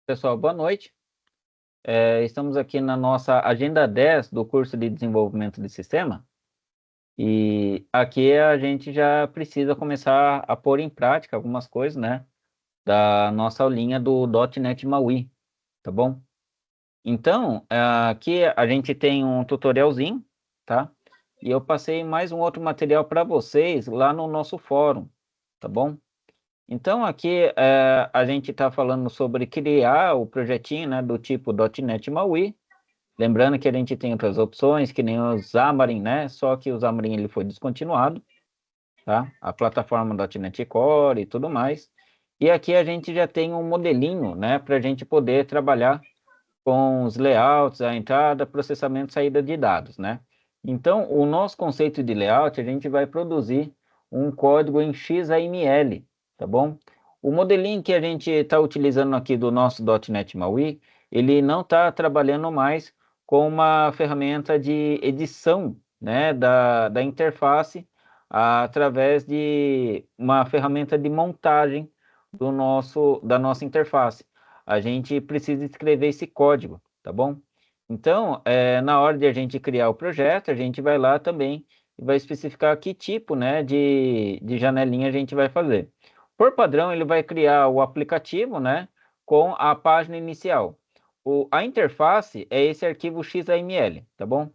Pessoal, boa noite. Estamos aqui na nossa agenda 10 do curso de desenvolvimento de sistema e aqui a gente já precisa começar a pôr em prática algumas coisas, né, da nossa aulinha do .NET MAUI, tá bom? Então, aqui a gente tem um tutorialzinho, tá? E eu passei mais um outro material para vocês lá no nosso fórum, tá bom? Então, aqui a gente está falando sobre criar o projetinho, né, do tipo .NET MAUI. Lembrando que a gente tem outras opções, que nem o Xamarin, né? Só que o Xamarin ele foi descontinuado, tá? A plataforma .NET Core e tudo mais. E aqui a gente já tem um modelinho, né, para a gente poder trabalhar com os layouts, a entrada, processamento e saída de dados, né? Então, o nosso conceito de layout, a gente vai produzir um código em XAML, tá bom? O modelinho que a gente está utilizando aqui do nosso .NET MAUI, ele não está trabalhando mais com uma ferramenta de edição, né, da interface através de uma ferramenta de montagem da nossa interface. A gente precisa escrever esse código, tá bom? Então, na hora de a gente criar o projeto, a gente vai lá também e vai especificar que tipo, né, de janelinha a gente vai fazer. Por padrão, ele vai criar o aplicativo, né, com a página inicial. A interface é esse arquivo XAML, tá bom?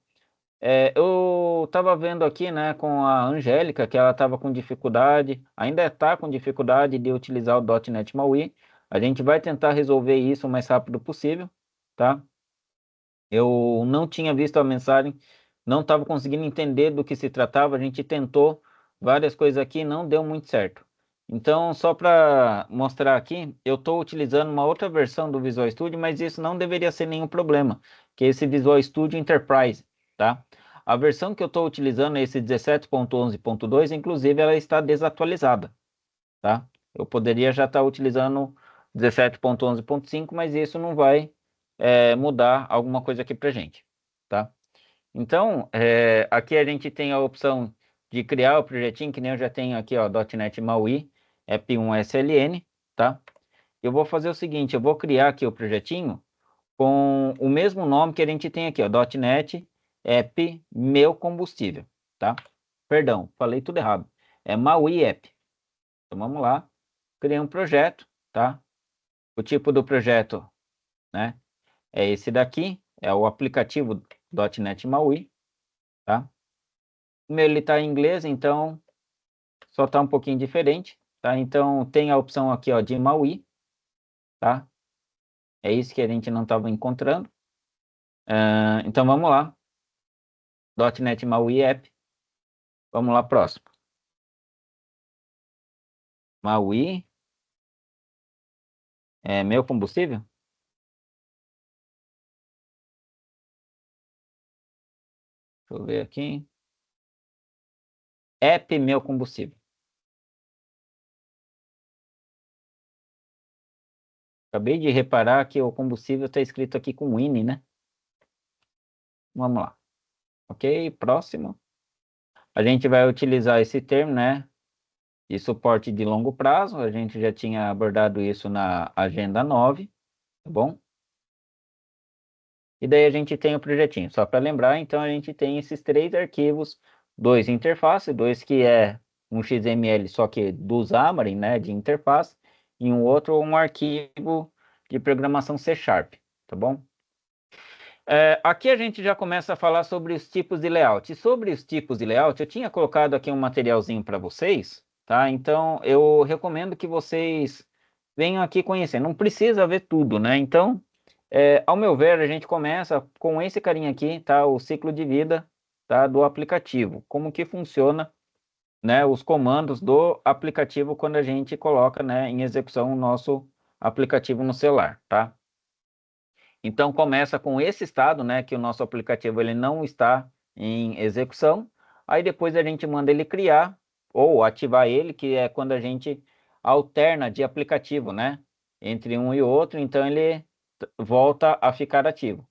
Eu estava vendo aqui, né, com a Angélica, que ela estava com dificuldade, ainda está com dificuldade de utilizar o .NET MAUI. A gente vai tentar resolver isso o mais rápido possível, tá? Eu não tinha visto a mensagem, não estava conseguindo entender do que se tratava. A gente tentou várias coisas aqui, não deu muito certo. Então, só para mostrar aqui, eu estou utilizando uma outra versão do Visual Studio, mas isso não deveria ser nenhum problema, que é esse Visual Studio Enterprise, tá? A versão que eu estou utilizando é esse 17.11.2, inclusive ela está desatualizada, tá? Eu poderia já estar utilizando 17.11.5, mas isso não vai mudar alguma coisa aqui para gente, tá? Então, aqui a gente tem a opção de criar o projetinho, que nem eu já tenho aqui, ó, .NET MAUI, app1SLN, tá? Eu vou fazer o seguinte, eu vou criar aqui o projetinho com o mesmo nome que a gente tem aqui, ó, .NET App Meu Combustível, tá? Perdão, falei tudo errado. É MAUI App. Então vamos lá, criei um projeto, tá? O tipo do projeto, né, é esse daqui, é o aplicativo .NET MAUI, tá? O meu ele está em inglês, então só está um pouquinho diferente, tá? Então tem a opção aqui, ó, de MAUI, tá? É isso que a gente não estava encontrando. Então vamos lá, .NET MAUI App, vamos lá, próximo. MAUI, meu combustível? Deixa eu ver aqui. App meu combustível. Acabei de reparar que o combustível está escrito aqui com INI, né? Vamos lá. Ok, próximo. A gente vai utilizar esse termo, né, de suporte de longo prazo. A gente já tinha abordado isso na agenda 9, tá bom? E daí a gente tem o projetinho. Só para lembrar, então a gente tem esses três arquivos, dois interface, dois que é um XML só que do Xamarin, né, de interface, e um outro um arquivo de programação C#, tá bom? Aqui a gente já começa a falar sobre os tipos de layout. E sobre os tipos de layout, eu tinha colocado aqui um materialzinho para vocês, tá? Então, eu recomendo que vocês venham aqui conhecer. Não precisa ver tudo, né? Então, ao meu ver, a gente começa com esse carinha aqui, tá? O ciclo de vida, tá? Do aplicativo. Como que funciona, né? Os comandos do aplicativo quando a gente coloca, né, em execução o nosso aplicativo no celular, tá? Então começa com esse estado, né, que o nosso aplicativo ele não está em execução. Aí depois a gente manda ele criar ou ativar ele, que é quando a gente alterna de aplicativo, né, entre um e outro, então ele volta a ficar ativo.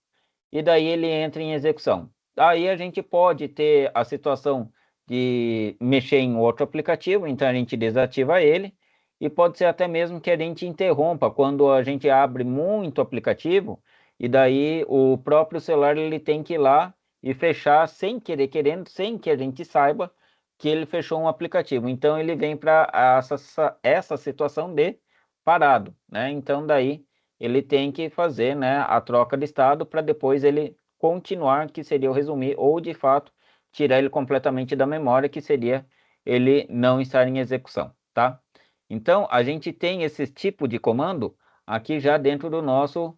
E daí ele entra em execução. Aí a gente pode ter a situação de mexer em outro aplicativo, então a gente desativa ele e pode ser até mesmo que a gente interrompa quando a gente abre muito aplicativo, e daí o próprio celular ele tem que ir lá e fechar sem querer, querendo, sem que a gente saiba que ele fechou um aplicativo. Então ele vem para essa situação de parado, né? Então daí ele tem que fazer, né, a troca de estado para depois ele continuar, que seria o resumir, ou de fato tirar ele completamente da memória, que seria ele não estar em execução, tá? Então a gente tem esse tipo de comando aqui já dentro do nosso,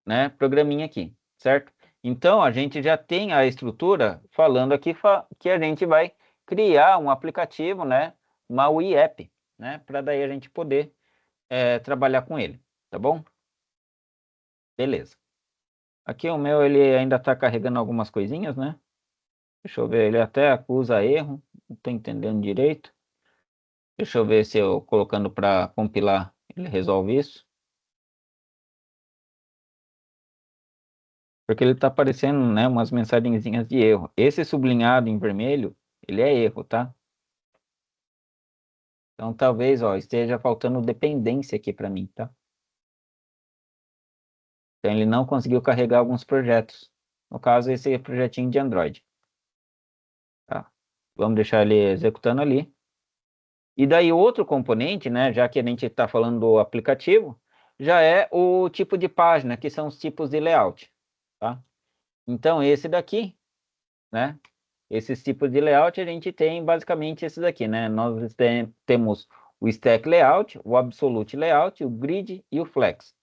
né, programinha aqui, certo? Então a gente já tem a estrutura falando aqui que a gente vai criar um aplicativo, né, uma UI App, né, para daí a gente poder trabalhar com ele, tá bom? Beleza. Aqui o meu ele ainda está carregando algumas coisinhas, né? Deixa eu ver, ele até acusa erro, não estou entendendo direito. Deixa eu ver se eu colocando para compilar ele resolve isso. Porque ele está aparecendo, né, umas mensagenzinhas de erro. Esse sublinhado em vermelho, ele é erro, tá? Então talvez, ó, esteja faltando dependência aqui para mim, tá? Então ele não conseguiu carregar alguns projetos. No caso, esse é projetinho de Android. Tá? Vamos deixar ele executando ali. E daí outro componente, né, já que a gente está falando do aplicativo, já é o tipo de página, que são os tipos de layout, tá? Então esse daqui, né, esses tipos de layout a gente tem basicamente esses aqui, né? Nós temos o stack layout, o absolute layout, o grid e o flex.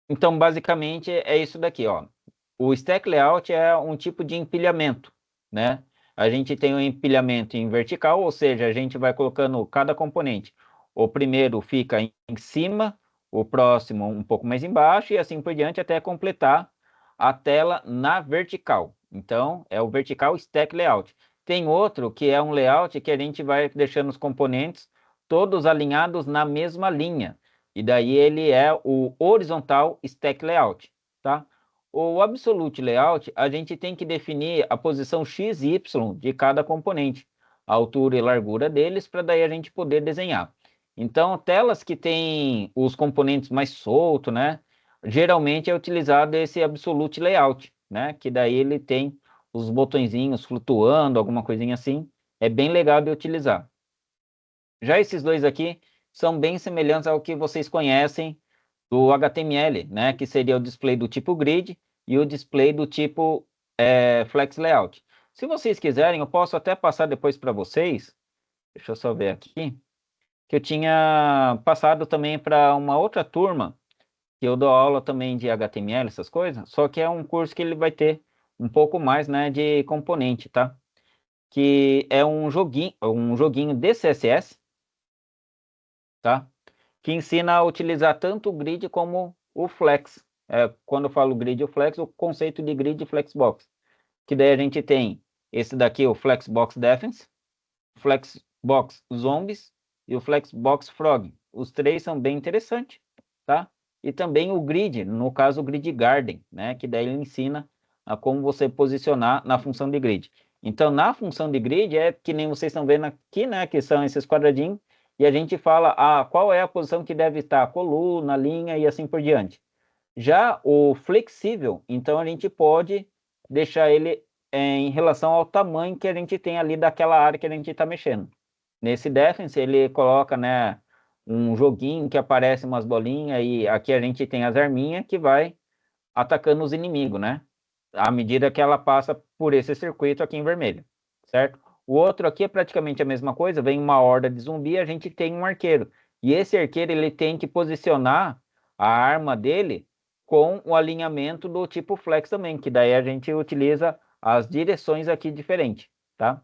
Então basicamente é isso daqui, ó. O stack layout é um tipo de empilhamento, né? A gente tem um empilhamento em vertical, ou seja, a gente vai colocando cada componente. O primeiro fica em cima, o próximo um pouco mais embaixo e assim por diante até completar a tela na vertical. Então, é o vertical stack layout. Tem outro que é um layout que a gente vai deixando os componentes todos alinhados na mesma linha. E daí ele é o horizontal stack layout, tá? O absolute layout, a gente tem que definir a posição x e y de cada componente, a altura e largura deles, para daí a gente poder desenhar. Então, telas que têm os componentes mais soltos, né? Geralmente é utilizado esse absolute layout, né? Que daí ele tem os botõezinhos flutuando, alguma coisinha assim. É bem legal de utilizar. Já esses dois aqui são bem semelhantes ao que vocês conhecem do HTML, né? Que seria o display do tipo grid e o display do tipo flex layout. Se vocês quiserem, eu posso até passar depois para vocês. Deixa eu só ver aqui. Que eu tinha passado também para uma outra turma, que eu dou aula também de HTML, essas coisas, só que é um curso que ele vai ter um pouco mais, né, de componente, tá? Que é um joguinho de CSS, tá? Que ensina a utilizar tanto o grid como o flex. Quando eu falo grid e o flex, o conceito de grid e flexbox. Que daí a gente tem esse daqui, o Flexbox Defense, Flexbox Zombies e o Flexbox Frog. Os três são bem interessantes, tá? E também o grid, no caso o grid Garden, né? Que daí ele ensina a como você posicionar na função de grid. Então, na função de grid é que nem vocês estão vendo aqui, né? Que são esses quadradinhos, e a gente fala qual é a posição que deve estar, coluna, linha e assim por diante. Já o flexível, então a gente pode deixar ele em relação ao tamanho que a gente tem ali daquela área que a gente está mexendo. Nesse Defense, ele coloca, né, um joguinho que aparece umas bolinhas e aqui a gente tem as arminhas que vai atacando os inimigos, né? À medida que ela passa por esse circuito aqui em vermelho, certo? O outro aqui é praticamente a mesma coisa, vem uma horda de zumbi, a gente tem um arqueiro. E esse arqueiro, ele tem que posicionar a arma dele com o alinhamento do tipo flex também, que daí a gente utiliza as direções aqui diferentes, tá?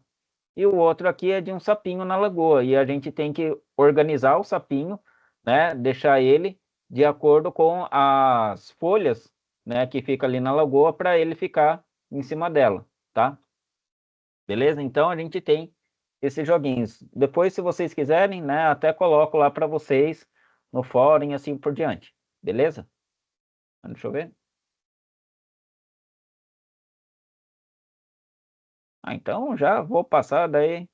E o outro aqui é de um sapinho na lagoa, e a gente tem que organizar o sapinho, né? Deixar ele de acordo com as folhas, né? Que fica ali na lagoa para ele ficar em cima dela, tá? Beleza? Então a gente tem esses joguinhos. Depois, se vocês quiserem, né? Até coloco lá para vocês no fórum e assim por diante. Beleza? Deixa eu ver. Então já vou passar daí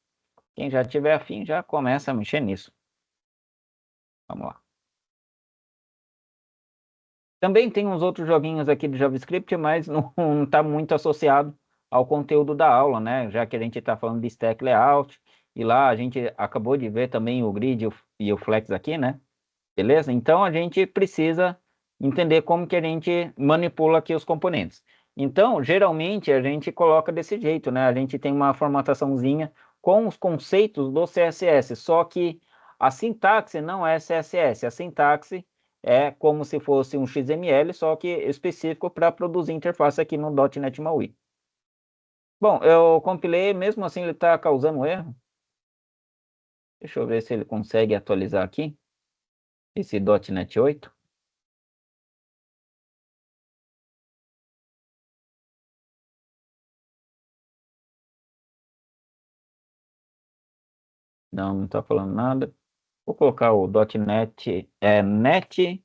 Quem já tiver afim já começa a mexer nisso. Vamos lá. Também tem uns outros joguinhos aqui do JavaScript, mas não está muito associado ao conteúdo da aula, né? Já que a gente está falando de stack layout, e lá a gente acabou de ver também o grid e o flex aqui, né? Beleza? Então a gente precisa entender como que a gente manipula aqui os componentes. Então, geralmente a gente coloca desse jeito, né? A gente tem uma formataçãozinha com os conceitos do CSS, só que a sintaxe não é CSS, a sintaxe é como se fosse um XML, só que específico para produzir interface aqui no .NET MAUI. Bom, eu compilei, mesmo assim ele está causando erro. Deixa eu ver se ele consegue atualizar aqui, esse .NET 8. Não está falando nada. Vou colocar o .NET, NET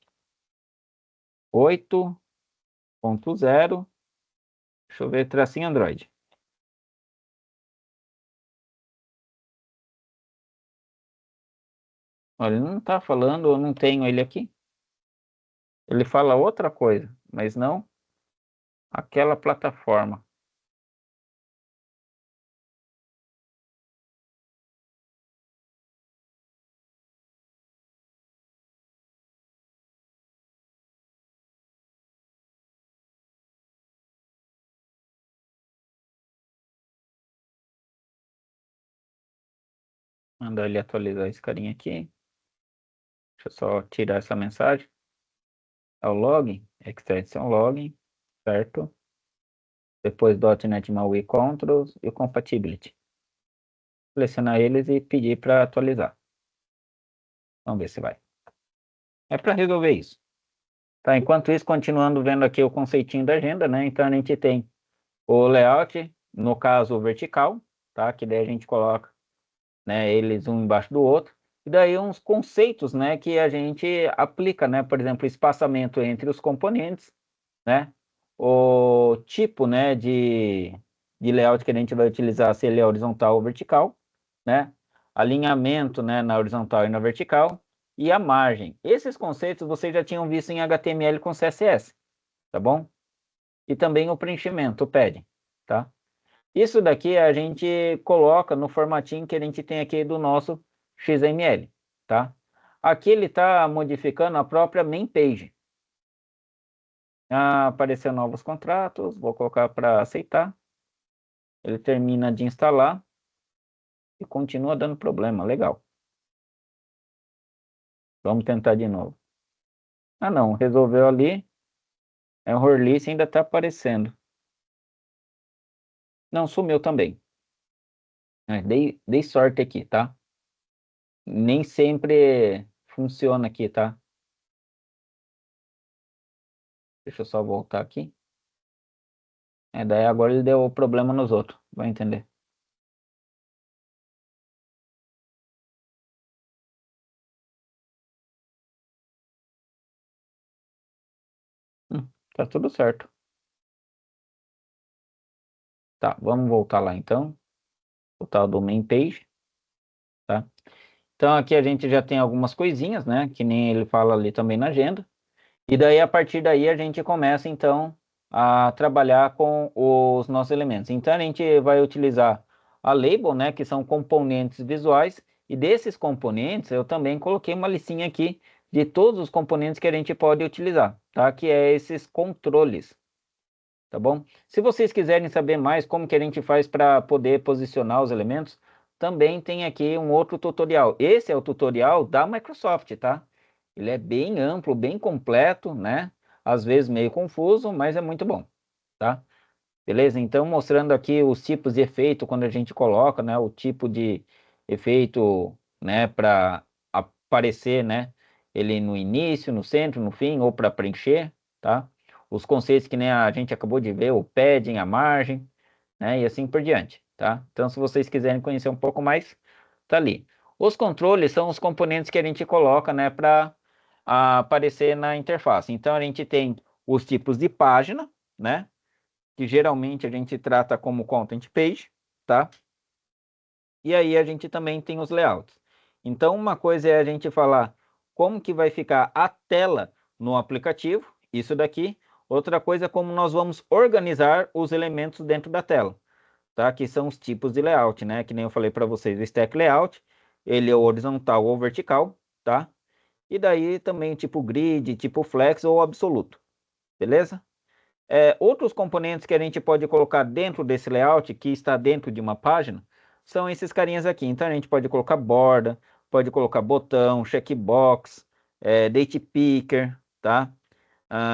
8.0. Deixa eu ver, tracinho Android. Olha, ele não está falando, eu não tenho ele aqui. Ele fala outra coisa, mas não aquela plataforma. Mandar ele atualizar esse carinha aqui. Deixa eu só tirar essa mensagem. É o login, extension login, certo? Depois .NET MAUI controls e o compatibility. Selecionar eles e pedir para atualizar. Vamos ver se vai. É para resolver isso. Tá, enquanto isso, continuando vendo aqui o conceitinho da agenda, né? Então a gente tem o layout, no caso vertical, tá? Que daí a gente coloca, né, eles um embaixo do outro. E daí uns conceitos, né, que a gente aplica, né? Por exemplo, espaçamento entre os componentes, né? O tipo, né, de layout que a gente vai utilizar, se ele é horizontal ou vertical, né? Alinhamento, né, na horizontal e na vertical. E a margem. Esses conceitos vocês já tinham visto em HTML com CSS, tá bom? E também o preenchimento, o padding, tá? Isso daqui a gente coloca no formatinho que a gente tem aqui do nosso XML, tá? Aqui ele está modificando a própria main page. Apareceu novos contratos, vou colocar para aceitar. Ele termina de instalar e continua dando problema, legal. Vamos tentar de novo. Não, resolveu ali. Error list ainda está aparecendo. Não, sumiu também. Dei sorte aqui, tá? Nem sempre funciona aqui, tá? Deixa eu só voltar aqui. Daí agora ele deu problema nos outros, vai entender. Tá tudo certo. Tá, vamos voltar lá então. O tal do main page, tá? Então aqui a gente já tem algumas coisinhas, né? Que nem ele fala ali também na agenda. E daí, a partir daí, a gente começa, então, a trabalhar com os nossos elementos. Então, a gente vai utilizar a label, né, que são componentes visuais, e desses componentes, eu também coloquei uma listinha aqui de todos os componentes que a gente pode utilizar, tá? Que é esses controles, tá bom? Se vocês quiserem saber mais como que a gente faz para poder posicionar os elementos, também tem aqui um outro tutorial. Esse é o tutorial da Microsoft, tá? Ele é bem amplo, bem completo, né? Às vezes meio confuso, mas é muito bom, tá? Beleza? Então, mostrando aqui os tipos de efeito quando a gente coloca, né? O tipo de efeito, né? Para aparecer, né? Ele no início, no centro, no fim, ou para preencher, tá? Os conceitos que nem a gente acabou de ver, o padding, a margem, né? E assim por diante, tá? Então, se vocês quiserem conhecer um pouco mais, tá ali. Os controles são os componentes que a gente coloca, né? Para aparecer na interface. Então, a gente tem os tipos de página, né? Que geralmente a gente trata como content page, tá? E aí a gente também tem os layouts. Então, uma coisa é a gente falar como que vai ficar a tela no aplicativo, isso daqui. Outra coisa é como nós vamos organizar os elementos dentro da tela, tá? Que são os tipos de layout, né? Que nem eu falei para vocês, o stack layout, ele é horizontal ou vertical, tá? E daí também tipo grid, tipo flex ou absoluto, beleza? Outros componentes que a gente pode colocar dentro desse layout, que está dentro de uma página, são esses carinhas aqui. Então a gente pode colocar borda, pode colocar botão, checkbox, date picker, tá?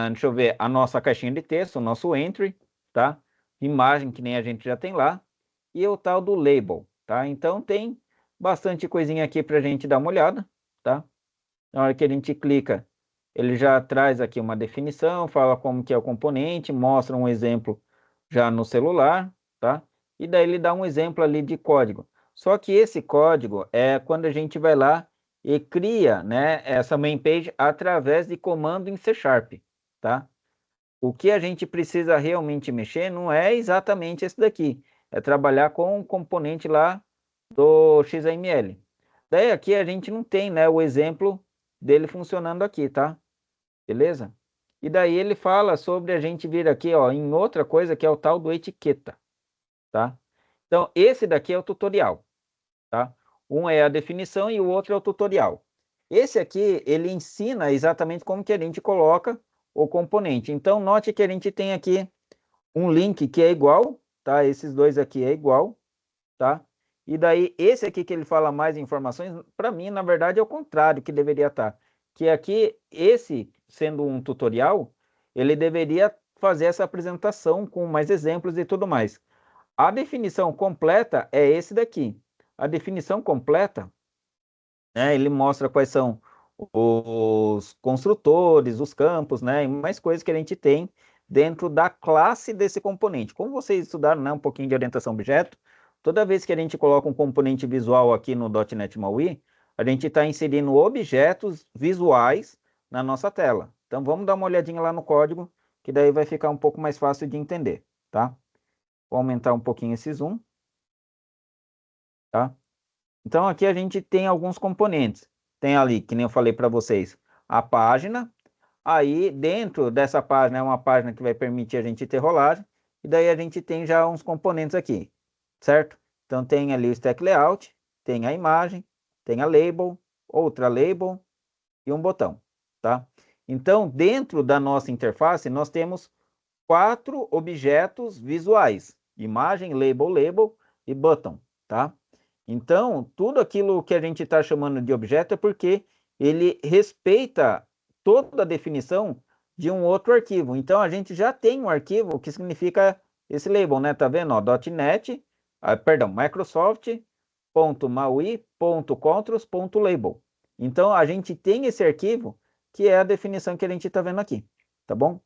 Deixa eu ver, a nossa caixinha de texto, o nosso entry, tá? Imagem que nem a gente já tem lá. E o tal do label, tá? Então tem bastante coisinha aqui para a gente dar uma olhada, tá? Na hora que a gente clica, ele já traz aqui uma definição, fala como que é o componente, mostra um exemplo já no celular, tá? E daí ele dá um exemplo ali de código. Só que esse código é quando a gente vai lá e cria, né, essa main page através de comando em C Sharp, tá? O que a gente precisa realmente mexer não é exatamente esse daqui, é trabalhar com o componente lá do XML. Daí aqui a gente não tem, né, o exemplo dele funcionando aqui, tá? Beleza? E daí ele fala sobre a gente vir aqui, ó, em outra coisa que é o tal do etiqueta, tá? Então, esse daqui é o tutorial, tá? Um é a definição e o outro é o tutorial. Esse aqui, ele ensina exatamente como que a gente coloca o componente. Então, note que a gente tem aqui um link que é igual, tá? Esses dois aqui é igual, tá? E daí, esse aqui que ele fala mais informações, para mim, na verdade, é o contrário que deveria estar. Que aqui, esse sendo um tutorial, ele deveria fazer essa apresentação com mais exemplos e tudo mais. A definição completa é esse daqui. A definição completa, né, ele mostra quais são os construtores, os campos, né, e mais coisas que a gente tem dentro da classe desse componente. Como vocês estudaram, né, um pouquinho de orientação a objeto, toda vez que a gente coloca um componente visual aqui no .NET MAUI, a gente está inserindo objetos visuais na nossa tela. Então vamos dar uma olhadinha lá no código, que daí vai ficar um pouco mais fácil de entender, tá? Vou aumentar um pouquinho esse zoom, tá? Então aqui a gente tem alguns componentes. Tem ali, que nem eu falei para vocês, a página. Aí dentro dessa página é uma página que vai permitir a gente ter rolagem. E daí a gente tem já uns componentes aqui, certo? Então tem ali o stack layout, tem a imagem, tem a label, outra label e um botão, tá? Então dentro da nossa interface nós temos 4 objetos visuais: imagem, label e button, tá? Então, tudo aquilo que a gente está chamando de objeto é porque ele respeita toda a definição de um outro arquivo. Então, a gente já tem um arquivo que significa esse label, né? Tá vendo? Ó, .NET, perdão, Microsoft.maui.controls.label. Então, a gente tem esse arquivo que é a definição que a gente está vendo aqui, tá bom?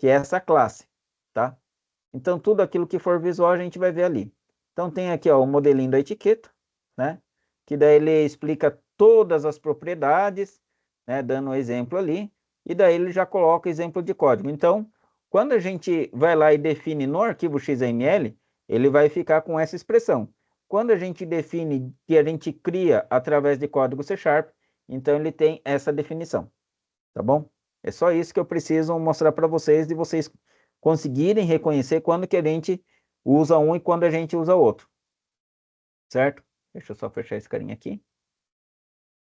Que é essa classe, tá? Então, tudo aquilo que for visual a gente vai ver ali. Então, tem aqui ó, o modelinho da etiqueta, né? Que daí ele explica todas as propriedades, né? Dando um exemplo ali. E daí ele já coloca exemplo de código. Então, quando a gente vai lá e define no arquivo XML, ele vai ficar com essa expressão. Quando a gente define que a gente cria através de código C Sharp, então ele tem essa definição, tá bom? É só isso que eu preciso mostrar para vocês, de vocês conseguirem reconhecer quando que a gente usa um e quando a gente usa outro, certo? Deixa eu só fechar esse carinha aqui,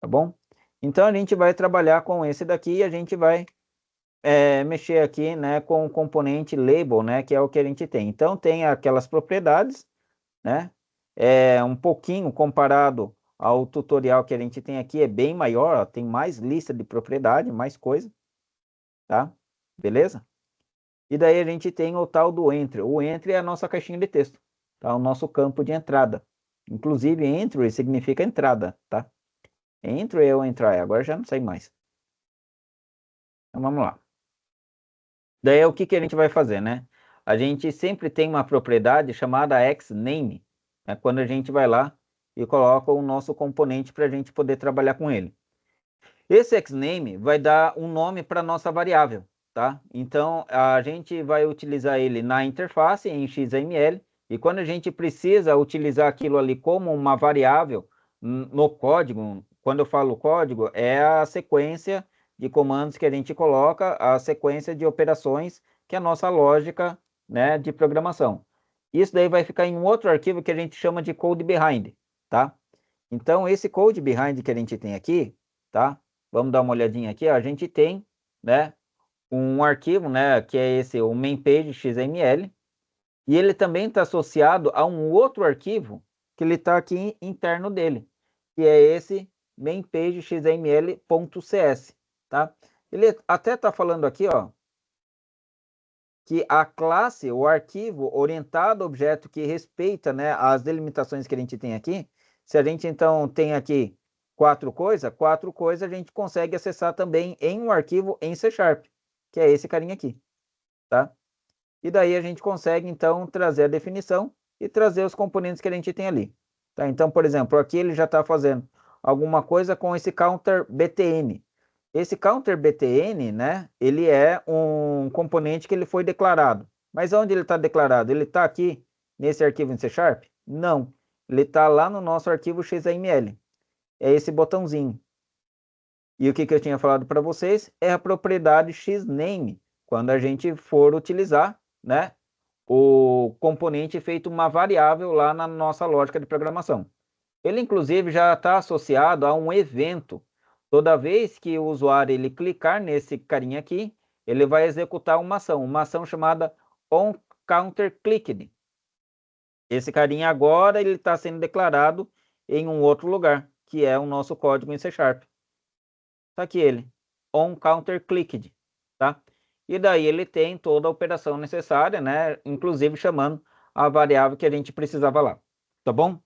tá bom? Então a gente vai trabalhar com esse daqui e a gente vai mexer aqui, né, com o componente label, né, que é o que a gente tem. Então tem aquelas propriedades, né? Um pouquinho comparado ao tutorial que a gente tem aqui, é bem maior, ó, tem mais lista de propriedade, mais coisa, tá? Beleza? E daí a gente tem o tal do entry. O entry é a nossa caixinha de texto, tá? O nosso campo de entrada. Inclusive, entry significa entrada, tá? Entry ou entry, agora já não sei mais. Então vamos lá. Daí o que que a gente vai fazer, né? A gente sempre tem uma propriedade chamada xName, né? Quando a gente vai lá e coloca o nosso componente para a gente poder trabalhar com ele. Esse xName vai dar um nome para nossa variável, tá? Então a gente vai utilizar ele na interface em XML E quando a gente precisa utilizar aquilo ali como uma variável no código, quando eu falo código, é a sequência de comandos que a gente coloca, a sequência de operações que é a nossa lógica, né, de programação. Isso daí vai ficar em um outro arquivo que a gente chama de code behind, tá? Então, esse code behind que a gente tem aqui, tá? Vamos dar uma olhadinha aqui, ó. A gente tem, né, um arquivo, né, que é esse, o main page XML, e ele também está associado a um outro arquivo que ele está aqui interno dele, que é esse main page XML.cs, tá? Ele até está falando aqui, ó, que a classe, o arquivo orientado a objeto que respeita, né, as delimitações que a gente tem aqui, se a gente então tem aqui quatro coisas, a gente consegue acessar também em um arquivo em C Sharp, que é esse carinha aqui, tá? E daí a gente consegue então trazer a definição e trazer os componentes que a gente tem ali, tá? Então, por exemplo, aqui ele já está fazendo alguma coisa com esse counter btn. Esse counter btn, né, ele é um componente que ele foi declarado. Mas onde ele está declarado? Ele está aqui nesse arquivo em C Sharp? Não. Ele está lá no nosso arquivo XML. É esse botãozinho. E o que eu tinha falado para vocês é a propriedade xname, quando a gente for utilizar, né, o componente feito uma variável lá na nossa lógica de programação. Ele, inclusive, já está associado a um evento. Toda vez que o usuário ele clicar nesse carinha aqui, ele vai executar uma ação chamada onCounterClicked. Esse carinha agora ele está sendo declarado em um outro lugar, que é o nosso código em C Sharp. Está aqui ele, onCounterClicked, tá? E daí ele tem toda a operação necessária, né? Inclusive chamando a variável que a gente precisava lá, tá bom?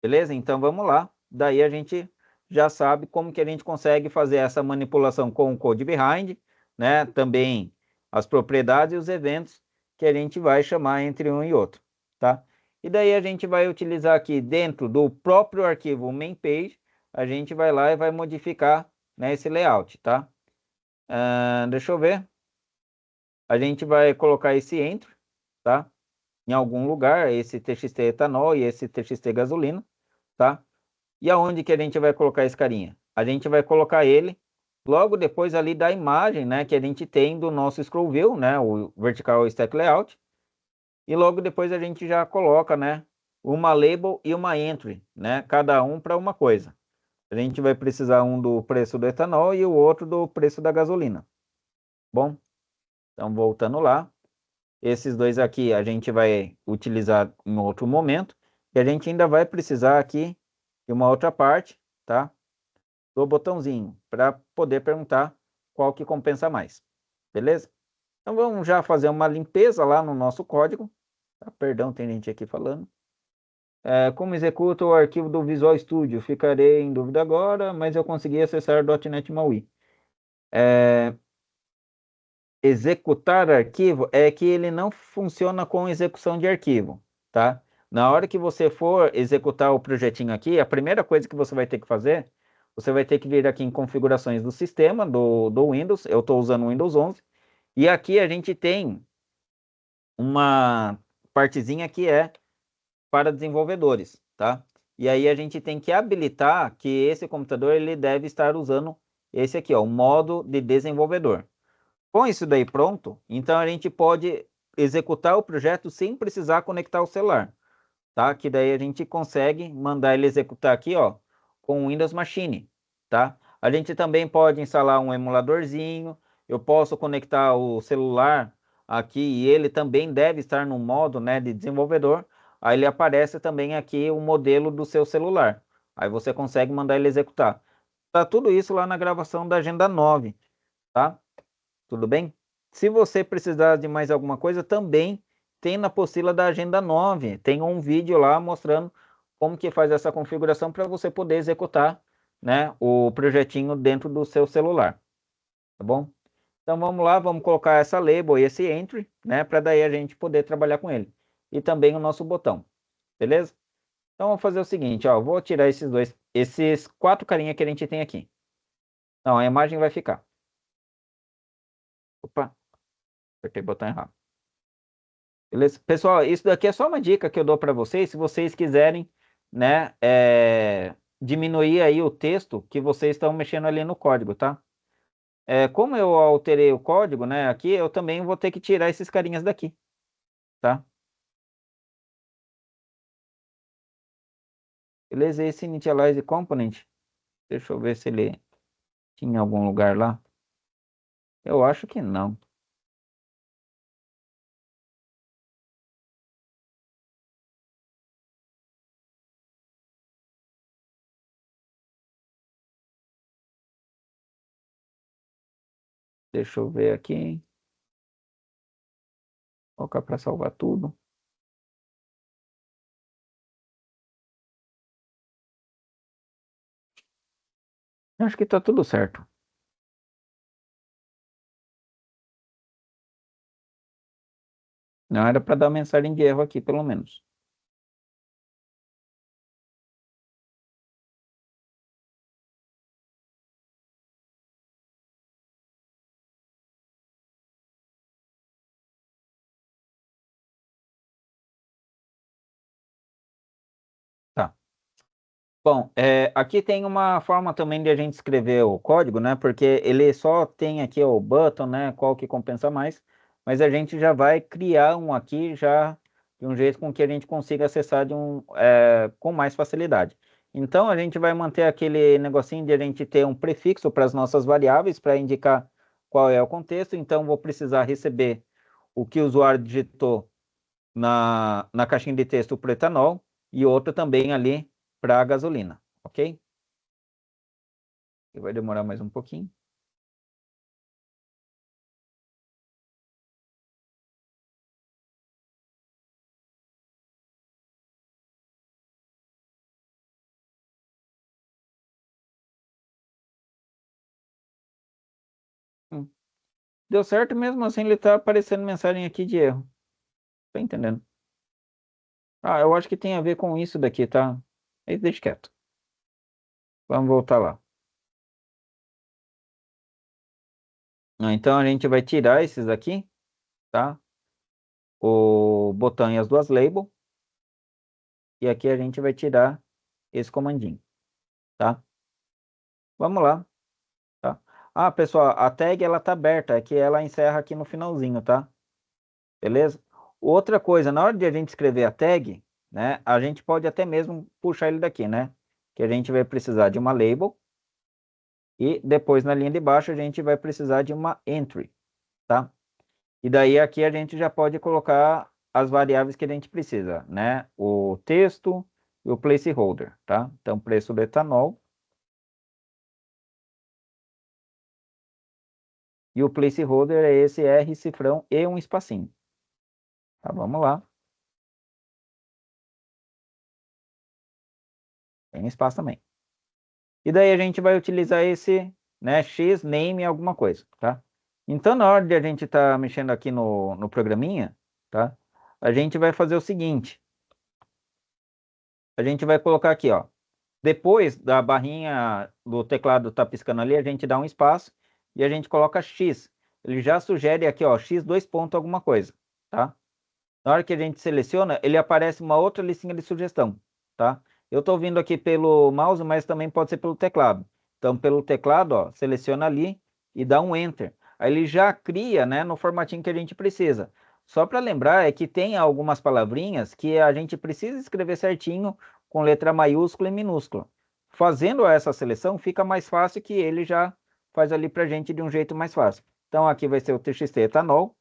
Beleza? Então vamos lá. Daí a gente já sabe como que a gente consegue fazer essa manipulação com o code behind, né? Também as propriedades e os eventos que a gente vai chamar entre um e outro, tá? E daí a gente vai utilizar aqui dentro do próprio arquivo main page, a gente vai lá e vai modificar, né, esse layout, tá? Deixa eu ver. A gente vai colocar esse entry, tá? Em algum lugar, esse txt etanol e esse txt gasolina, tá? E aonde que a gente vai colocar esse carinha? A gente vai colocar ele logo depois ali da imagem, né, que a gente tem do nosso scroll view, né, o vertical stack layout. E logo depois a gente já coloca, né, uma label e uma entry, né, cada um para uma coisa. A gente vai precisar um do preço do etanol e o outro do preço da gasolina. Bom, então voltando lá, esses dois aqui a gente vai utilizar em outro momento. E a gente ainda vai precisar aqui de uma outra parte, tá? Do botãozinho para poder perguntar qual que compensa mais, beleza? Então vamos já fazer uma limpeza lá no nosso código, tá? Perdão, tem gente aqui falando. Como executa o arquivo do Visual Studio? Ficarei em dúvida agora, mas eu consegui acessar o .NET MAUI. Executar arquivo é que ele não funciona com execução de arquivo, tá? Na hora que você for executar o projetinho aqui, a primeira coisa que você vai ter que fazer, você vai ter que vir aqui em configurações do sistema, do Windows, eu estou usando o Windows 11, e aqui a gente tem uma partezinha que é para desenvolvedores, tá? E aí a gente tem que habilitar que esse computador ele deve estar usando esse aqui, ó, o modo de desenvolvedor. Com isso daí pronto, então a gente pode executar o projeto sem precisar conectar o celular, tá? Que daí a gente consegue mandar ele executar aqui, ó, com o Windows Machine, tá? A gente também pode instalar um emuladorzinho, eu posso conectar o celular aqui e ele também deve estar no modo, né, de desenvolvedor. Aí ele aparece também aqui o modelo do seu celular. Aí você consegue mandar ele executar. Tá tudo isso lá na gravação da Agenda 9, tá? Tudo bem? Se você precisar de mais alguma coisa, também tem na apostila da Agenda 9. Tem um vídeo lá mostrando como que faz essa configuração para você poder executar, né, o projetinho dentro do seu celular. Tá bom? Então vamos lá, vamos colocar essa label e esse entry, né, para daí a gente poder trabalhar com ele. E também o nosso botão. Beleza? Então vamos fazer o seguinte, ó, vou tirar esses quatro carinhas que a gente tem aqui. Não, a imagem vai ficar. Opa, apertei o botão errado. Beleza? Pessoal, isso daqui é só uma dica que eu dou para vocês, se vocês quiserem, né, diminuir aí o texto que vocês estão mexendo ali no código, tá? Como eu alterei o código, né, aqui, eu também vou ter que tirar esses carinhas daqui, tá? Beleza? Esse initialize component, deixa eu ver se ele tinha em algum lugar lá. Eu acho que não. Deixa eu ver aqui. Colocar para salvar tudo. Acho que tá tudo certo. Não era para dar mensagem de erro aqui, pelo menos. Tá. Bom, aqui tem uma forma também de a gente escrever o código, né? Porque ele só tem aqui o button, né? Qual que compensa mais. Mas a gente já vai criar um aqui já de um jeito com que a gente consiga acessar com mais facilidade. Então a gente vai manter aquele negocinho de a gente ter um prefixo para as nossas variáveis para indicar qual é o contexto. Então vou precisar receber o que o usuário digitou na caixinha de texto para etanol e outra também ali para a gasolina, ok? E vai demorar mais um pouquinho. Hum. Deu certo, mesmo assim ele está aparecendo mensagem aqui de erro. Tá entendendo? Ah, eu acho que tem a ver com isso daqui, tá? Aí deixa quieto. Vamos voltar lá. Então a gente vai tirar esses aqui, tá? O botão e as duas labels. E aqui a gente vai tirar esse comandinho, tá? Vamos lá, tá? Ah, pessoal, a tag ela tá aberta, é que ela encerra aqui no finalzinho, tá? Beleza? Outra coisa, na hora de a gente escrever a tag, né, a gente pode até mesmo puxar ele daqui, né? Que a gente vai precisar de uma label e depois na linha de baixo a gente vai precisar de uma entry, tá? E daí aqui a gente já pode colocar as variáveis que a gente precisa, né? O texto e o placeholder, tá? Então, preço do etanol e o placeholder é esse R, cifrão e um espacinho. Tá, vamos lá. Tem espaço também. E daí a gente vai utilizar esse, né, x name alguma coisa, tá? Então, na hora de a gente estar mexendo aqui no programinha, tá? A gente vai fazer o seguinte, a gente vai colocar aqui, ó, depois da barrinha do teclado tá piscando ali, a gente dá um espaço e a gente coloca x. Ele já sugere aqui, ó, x dois pontos alguma coisa, tá? Na hora que a gente seleciona, ele aparece uma outra listinha de sugestão, tá? Eu estou vindo aqui pelo mouse, mas também pode ser pelo teclado. Então, pelo teclado, ó, seleciona ali e dá um Enter. Aí ele já cria, né, no formatinho que a gente precisa. Só para lembrar é que tem algumas palavrinhas que a gente precisa escrever certinho com letra maiúscula e minúscula. Fazendo essa seleção, fica mais fácil que ele já faz ali para a gente de um jeito mais fácil. Então, aqui vai ser o TXT etanol.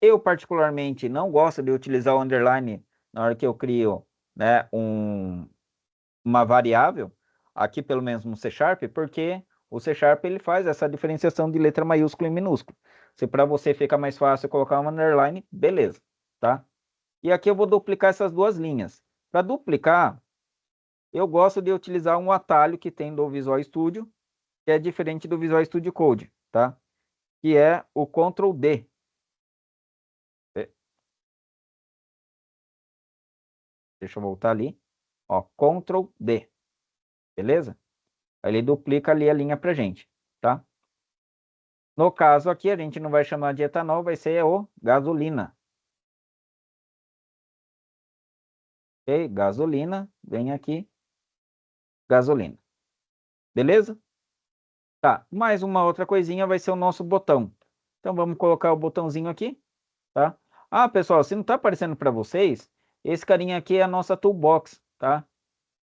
Eu, particularmente, não gosto de utilizar o underline na hora que eu crio, né, uma variável, aqui pelo menos no C Sharp, porque o C Sharp ele faz essa diferenciação de letra maiúscula e minúscula. Se para você fica mais fácil colocar uma underline, beleza, tá? E aqui eu vou duplicar essas duas linhas. Para duplicar, eu gosto de utilizar um atalho que tem do Visual Studio, que é diferente do Visual Studio Code, tá? Que é o Ctrl D. É, deixa eu voltar ali. Ó, Ctrl D, beleza? Aí ele duplica ali a linha pra gente, tá? No caso aqui, a gente não vai chamar de etanol, vai ser o gasolina. Ok? Gasolina, vem aqui, gasolina. Beleza? Tá, mais uma outra coisinha vai ser o nosso botão. Então vamos colocar o botãozinho aqui, tá? Ah, pessoal, se não tá aparecendo para vocês, esse carinha aqui é a nossa toolbox, tá?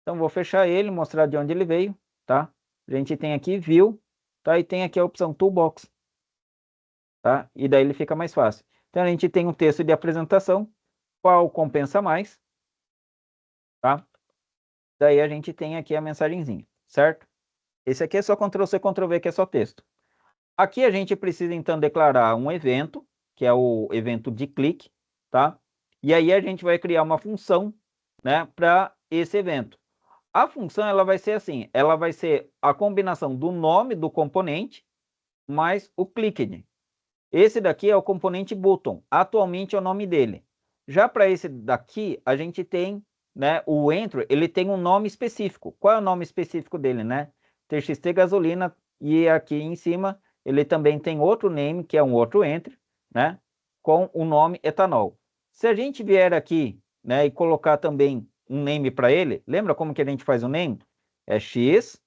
Então vou fechar ele, mostrar de onde ele veio, tá? A gente tem aqui View, tá? E tem aqui a opção Toolbox, tá? E daí ele fica mais fácil. Então a gente tem um texto de apresentação, qual compensa mais, tá? Daí a gente tem aqui a mensagenzinha, certo? Esse aqui é só Ctrl+C, Ctrl+V, que é só texto. Aqui a gente precisa então declarar um evento, que é o evento de clique, tá? E aí a gente vai criar uma função, né, para esse evento. A função ela vai ser assim, ela vai ser a combinação do nome do componente mais o clicked. Esse daqui é o componente button, atualmente é o nome dele. Já para esse daqui, a gente tem, né, o entry, ele tem um nome específico. Qual é o nome específico dele, né? TXT gasolina, e aqui em cima ele também tem outro name, que é um outro entry, né, com o nome etanol. Se a gente vier aqui, né, e colocar também um name para ele, lembra como que a gente faz o name? É X,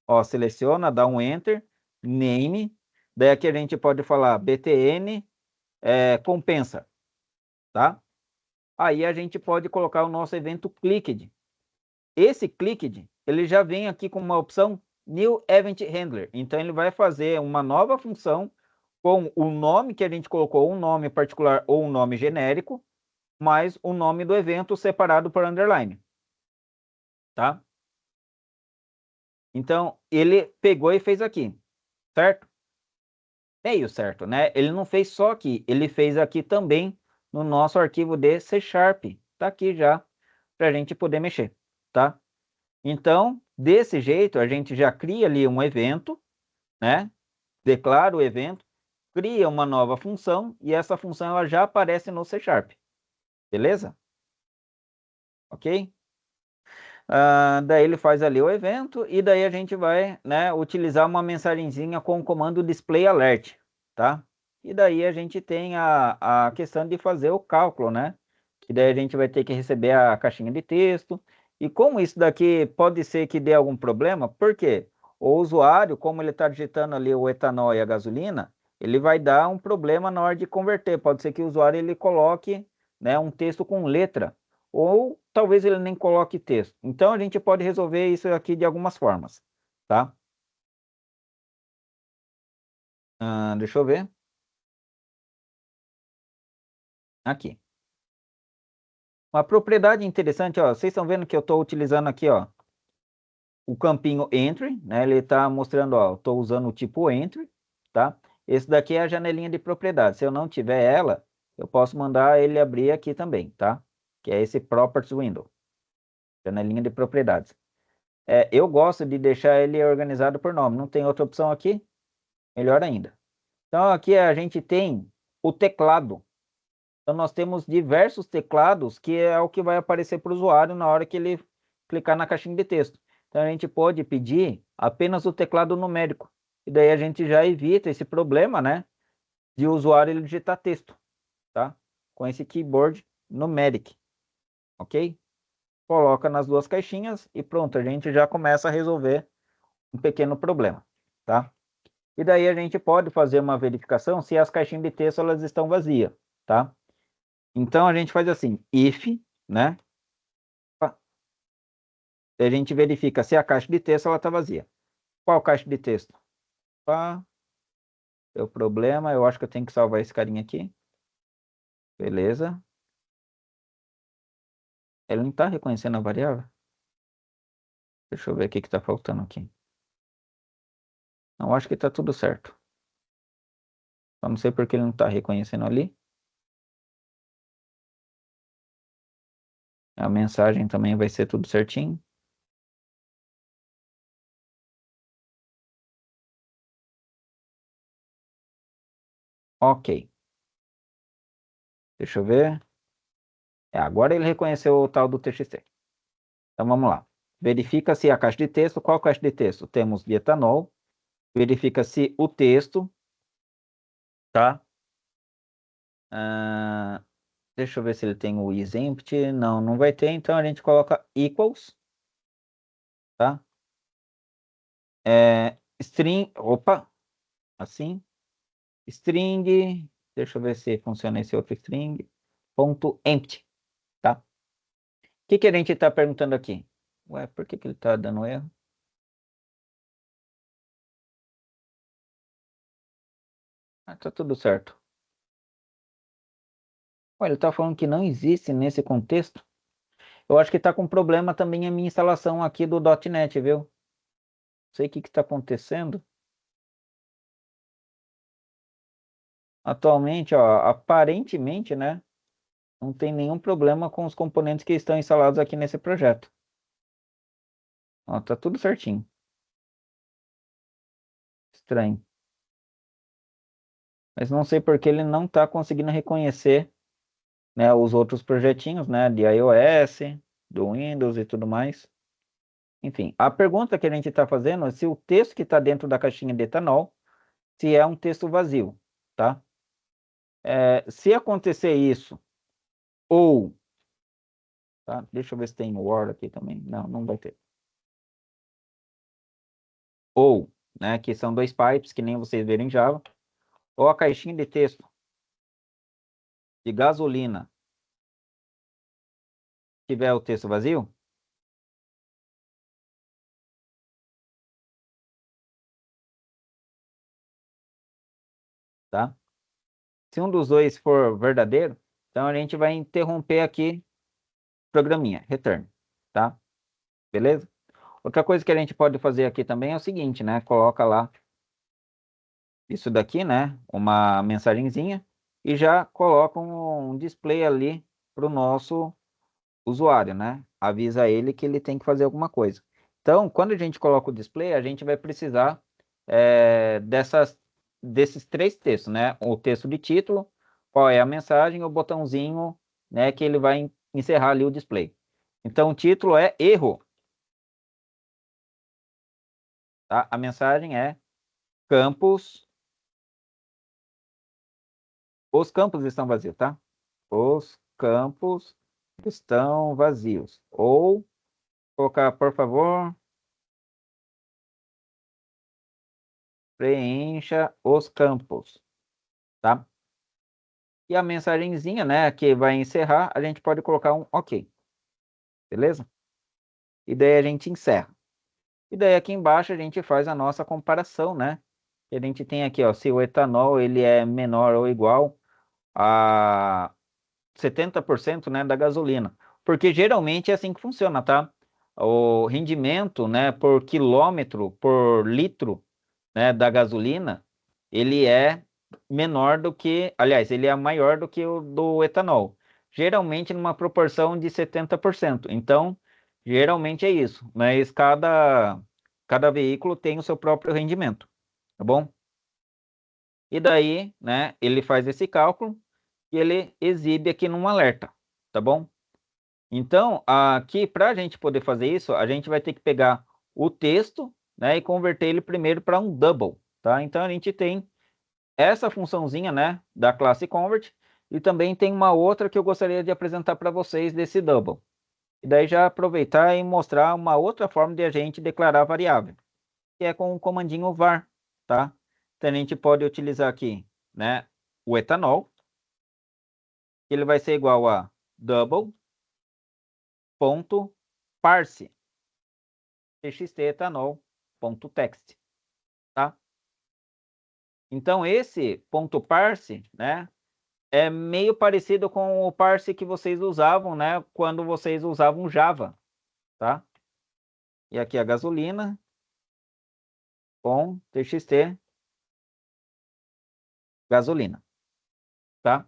ó, seleciona, dá um enter, name, daí aqui a gente pode falar btn compensa, tá? Aí a gente pode colocar o nosso evento clicked. Esse clicked, ele já vem aqui com uma opção New Event Handler. Então ele vai fazer uma nova função com o nome que a gente colocou, um nome particular ou um nome genérico, mais o nome do evento separado por underline, tá? Então ele pegou e fez aqui, certo? Meio certo, né? Ele não fez só aqui, ele fez aqui também no nosso arquivo de C#. Tá aqui já para a gente poder mexer, tá? Então, desse jeito, a gente já cria ali um evento, né? Declara o evento, cria uma nova função e essa função ela já aparece no C#, beleza? Ok? Daí ele faz ali o evento e daí a gente vai, né, utilizar uma mensagenzinha com o comando display alert, tá? E daí a gente tem a questão de fazer o cálculo, né? Que daí a gente vai ter que receber a caixinha de texto. E como isso daqui pode ser que dê algum problema, por quê? O usuário, como ele está digitando ali o etanol e a gasolina, ele vai dar um problema na hora de converter. Pode ser que o usuário ele coloque, né, um texto com letra ou talvez ele nem coloque texto. Então a gente pode resolver isso aqui de algumas formas, tá? Deixa eu ver. Aqui. Uma propriedade interessante, ó. Vocês estão vendo que eu estou utilizando aqui, ó, o campinho entry, né? Ele está mostrando, ó, estou usando o tipo entry, tá? Esse daqui é a janelinha de propriedade. Se eu não tiver ela, eu posso mandar ele abrir aqui também, tá? Que é esse properties window, janelinha de propriedades. Eu gosto de deixar ele organizado por nome. Não tem outra opção aqui? Melhor ainda. Então, aqui a gente tem o teclado. Então, nós temos diversos teclados, que é o que vai aparecer para o usuário na hora que ele clicar na caixinha de texto. Então, a gente pode pedir apenas o teclado numérico. E daí a gente já evita esse problema, né, de o usuário ele digitar texto, tá? Com esse keyboard numeric, ok? Coloca nas duas caixinhas e pronto, a gente já começa a resolver um pequeno problema, tá? E daí a gente pode fazer uma verificação se as caixinhas de texto elas estão vazias, tá? Então a gente faz assim, if, né? A gente verifica se a caixa de texto ela está vazia. Qual caixa de texto? Deu problema, eu acho que eu tenho que salvar esse carinha aqui. Beleza. Ele não está reconhecendo a variável? Deixa eu ver o que está faltando aqui. Não, acho que está tudo certo. Só não sei porque ele não está reconhecendo ali. A mensagem também vai ser tudo certinho. Ok. Deixa eu ver. Agora ele reconheceu o tal do TXT. Então vamos lá. Verifica se a caixa de texto. Qual caixa de texto? Temos de etanol. Verifica se o texto, tá? Deixa eu ver se ele tem o exempt. Não, não vai ter, então a gente coloca equals, tá? String, opa, assim, string, deixa eu ver se funciona esse outro string, ponto empty, tá? O que a gente está perguntando aqui? Ué, por que ele está dando erro? Ah, tá tudo certo. Ué, ele está falando que não existe nesse contexto. Eu acho que está com problema também a minha instalação aqui do .NET, viu? Não sei o que está acontecendo. Atualmente, ó, aparentemente, né? Não tem nenhum problema com os componentes que estão instalados aqui nesse projeto. Ó, tá tudo certinho. Estranho. Mas não sei por que ele não está conseguindo reconhecer, né, os outros projetinhos, né, de iOS, do Windows e tudo mais. Enfim, a pergunta que a gente está fazendo é se o texto que está dentro da caixinha de etanol, se é um texto vazio, tá? Se acontecer isso, ou, tá? Deixa eu ver se tem or aqui também. Não, não vai ter. Ou, né, que são dois pipes, que nem vocês verem em Java, ou a caixinha de texto de gasolina tiver o texto vazio, tá? Se um dos dois for verdadeiro, então a gente vai interromper aqui o programinha, return, tá? Beleza? Outra coisa que a gente pode fazer aqui também é o seguinte, né? Coloca lá isso daqui, né? Uma mensagenzinha e já coloca um display ali para o nosso usuário, né? Avisa ele que ele tem que fazer alguma coisa. Então, quando a gente coloca o display, a gente vai precisar desses três textos, né? O texto de título, qual é a mensagem, o botãozinho, né? Que ele vai encerrar ali o display. Então, o título é erro, tá? A mensagem é campos, os campos estão vazios, tá? Os campos estão vazios. Ou colocar, por favor, preencha os campos, tá? E a mensagenzinha, né, que vai encerrar, a gente pode colocar um OK, beleza? E daí a gente encerra. E daí aqui embaixo a gente faz a nossa comparação, né? E a gente tem aqui, ó, se o etanol ele é menor ou igual a 70%, né, da gasolina. Porque geralmente é assim que funciona, tá? O rendimento, né, por quilômetro, por litro, né, da gasolina, ele é menor do que, aliás, ele é maior do que o do etanol. Geralmente numa proporção de 70%. Então, geralmente é isso, mas cada veículo tem o seu próprio rendimento, tá bom? E daí, né, ele faz esse cálculo e ele exibe aqui num alerta, tá bom? Então, aqui, para a gente poder fazer isso, a gente vai ter que pegar o texto, né, e converter ele primeiro para um double, tá? Então, a gente tem essa funçãozinha, né, da classe convert, e também tem uma outra que eu gostaria de apresentar para vocês desse double. E daí já aproveitar e mostrar uma outra forma de a gente declarar variável, que é com o comandinho var, tá? Então, a gente pode utilizar aqui, né, o etanol, que ele vai ser igual a double.parse txt-etanol.txt, tá? Então, esse ponto .parse, né, é meio parecido com o parse que vocês usavam, né, quando vocês usavam Java, tá? E aqui a gasolina com txt gasolina, tá?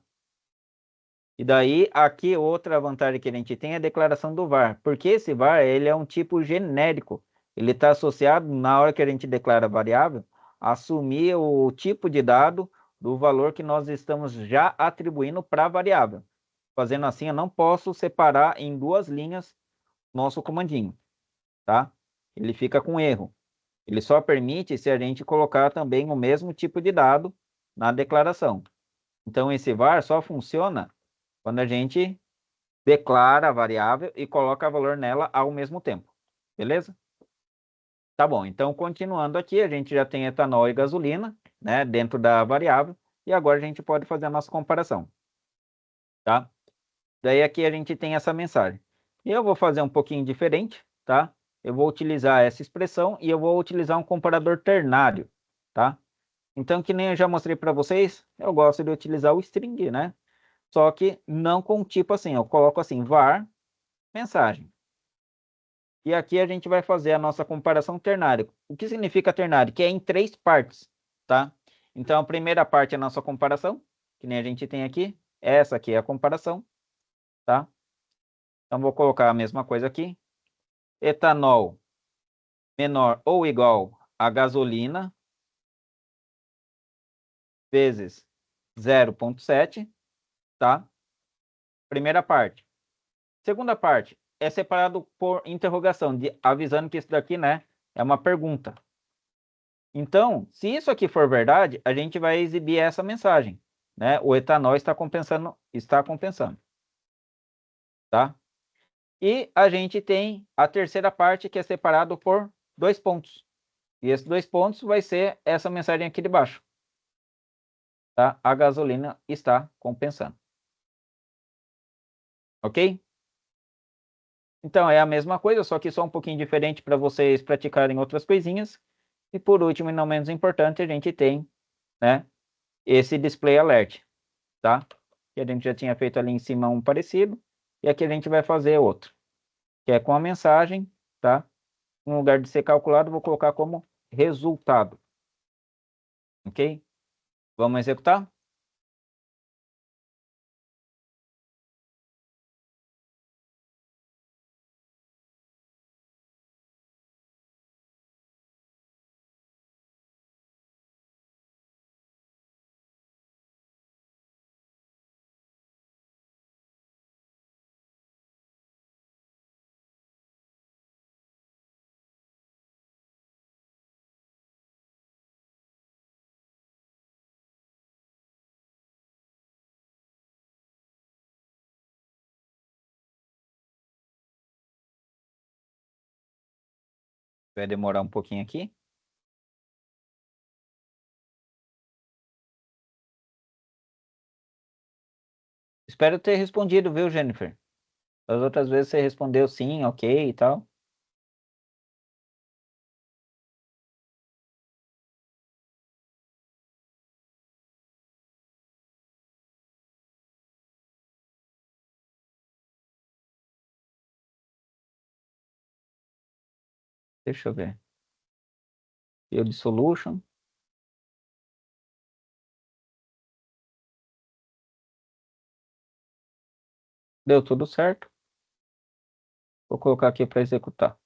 E daí, aqui outra vantagem que a gente tem é a declaração do var, porque esse var, ele é um tipo genérico, ele está associado, na hora que a gente declara a variável, assumir o tipo de dado do valor que nós estamos já atribuindo para a variável. Fazendo assim, eu não posso separar em duas linhas nosso comandinho, tá? Ele fica com erro. Ele só permite se a gente colocar também o mesmo tipo de dado na declaração. Então, esse var só funciona Quando a gente declara a variável e coloca valor nela ao mesmo tempo. Beleza? Tá bom, então continuando aqui, a gente já tem etanol e gasolina, né, dentro da variável, e agora a gente pode fazer a nossa comparação, tá? Daí aqui a gente tem essa mensagem. E eu vou fazer um pouquinho diferente, tá? Eu vou utilizar essa expressão e eu vou utilizar um comparador ternário, tá? Então, que nem eu já mostrei para vocês, eu gosto de utilizar o string, né? Só que não com o tipo assim, eu coloco assim, var, mensagem. E aqui a gente vai fazer a nossa comparação ternária. O que significa ternário? Que é em 3 partes, tá? Então, a primeira parte é a nossa comparação, que nem a gente tem aqui. Essa aqui é a comparação, tá? Então, vou colocar a mesma coisa aqui. Etanol menor ou igual a gasolina vezes 0,7, tá? Primeira parte. Segunda parte é separado por interrogação, avisando que isso daqui, né, é uma pergunta. Então, se isso aqui for verdade, a gente vai exibir essa mensagem, né? O etanol está compensando, tá? E a gente tem a terceira parte que é separado por 2 pontos. E esses 2 pontos vai ser essa mensagem aqui de baixo, tá? A gasolina está compensando. Ok? Então é a mesma coisa, só que só um pouquinho diferente para vocês praticarem outras coisinhas. E por último, e não menos importante, a gente tem, né, esse display alert, tá? Que a gente já tinha feito ali em cima um parecido, e aqui a gente vai fazer outro, que é com a mensagem, tá? No lugar de ser calculado, vou colocar como resultado, ok? Vamos executar? Vai demorar um pouquinho aqui. Espero ter respondido, viu, Jennifer? As outras vezes você respondeu sim, ok e tal. Deixa eu ver. Field Solution. Deu tudo certo. Vou colocar aqui para executar.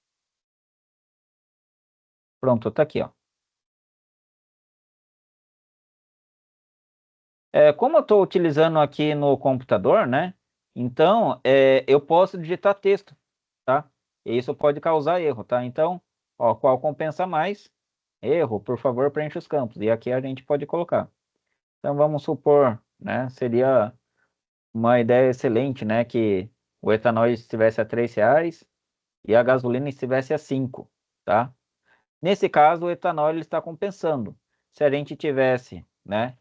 Pronto, tá aqui, ó. Como eu estou utilizando aqui no computador, né? Então, eu posso digitar texto, tá? E isso pode causar erro, tá? Então, ó, qual compensa mais? Erro, por favor, preencha os campos. E aqui a gente pode colocar. Então, vamos supor, né? Seria uma ideia excelente, né? Que o etanol estivesse a R$ 3 e a gasolina estivesse a 5, tá? Nesse caso, o etanol ele está compensando. Se a gente tivesse, né?